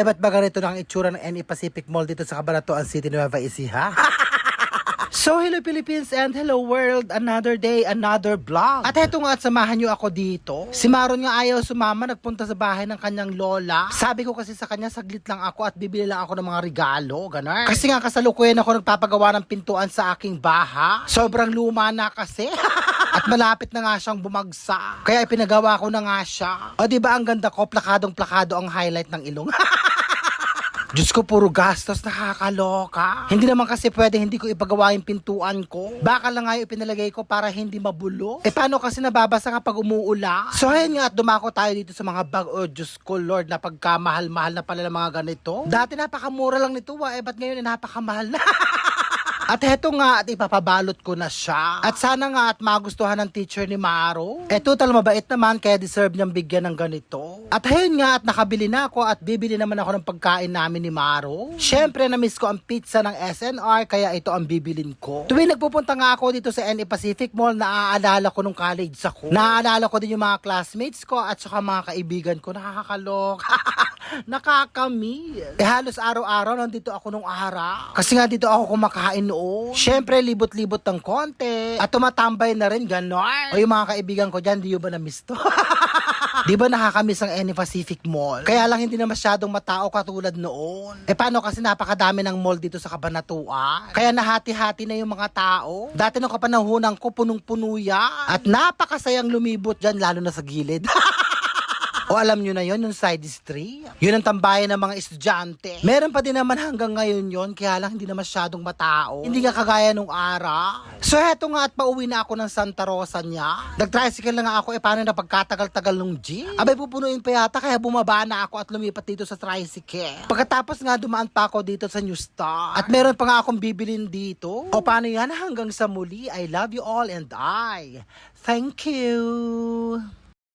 Eh, ba't ba ganito na ang itsura ng NE Pacific Mall dito sa Cabanatuan City, Nueva Ecija? So, hello Philippines and hello world. Another day, another vlog. At eto nga at samahan nyo ako dito. Si Maron nga ayaw sumama, nagpunta sa bahay ng kanyang lola. Sabi ko kasi sa kanya, saglit lang ako at bibili lang ako ng mga regalo. Ganun. Kasi nga kasalukuyan ako nagpapagawa ng pintuan sa aking baha. Sobrang luma na kasi. At malapit na nga siyang bumagsak. Kaya ipinagawa ko na nga siya. O diba ang ganda ko, plakadong plakado ang highlight ng ilong. Diyos ko, puro gastos, nakakaloka. Hindi naman kasi pwede hindi ko ipagawa yung pintuan ko. Baka lang nga yung ipinalagay ko para hindi mabulo. Eh paano kasi nababasa kapag umuula? So ayun nga at dumako tayo dito sa mga bag. Oh Diyos ko Lord, napagkamahal-mahal na pala ng mga ganito. Dati napakamura lang nito ba't ngayon napakamahal na? At heto nga at ipapabalot ko na siya. At sana nga at magustuhan ng teacher ni Maro. Total mabait naman kaya deserve niyang bigyan ng ganito. At ayun nga at nakabili na ako at bibili naman ako ng pagkain namin ni Maro. Syempre na-miss ko ang pizza ng SNR kaya ito ang bibilin ko. Tuwing nagpupunta nga ako dito sa NE Pacific Mall, naaalala ko nung college ako. Naaalala ko din yung mga classmates ko at saka mga kaibigan ko. Nakakalok. Nakakamiss. Halos araw-araw nandito ako nung araw. Kasi nga dito ako kumakain noon. Syempre, libot-libot ng konti. At tumatambay na rin, gano'n. O yung mga kaibigan ko dyan, di ba na-miss to? Di ba nakakamiss ang NE Pacific Mall? Kaya lang hindi na masyadong matao katulad noon. Paano kasi napakadami ng mall dito sa Cabanatuan? Kaya nahati-hati na yung mga tao. Dati nung kapanahunan ko, punong-puno yan. At napakasayang lumibot dyan, lalo na sa gilid. O alam nyo na yon yung side street. Yun ang tambayan ng mga estudyante. Meron pa din naman hanggang ngayon yon, kaya lang hindi na masyadong matao. Hindi nga kagaya nung araw. So heto nga at pauwi na ako ng Santa Rosa niya. Nag-tricycle na nga ako, paano na pagkatagal-tagal nung jeep? Abay pupunuin pa yata, kaya bumaba na ako at lumipat dito sa tricycle. Pagkatapos nga dumaan pa ako dito sa New Star. At meron pa nga akong bibilin dito. O paano yan, hanggang sa muli. I love you all and I thank you.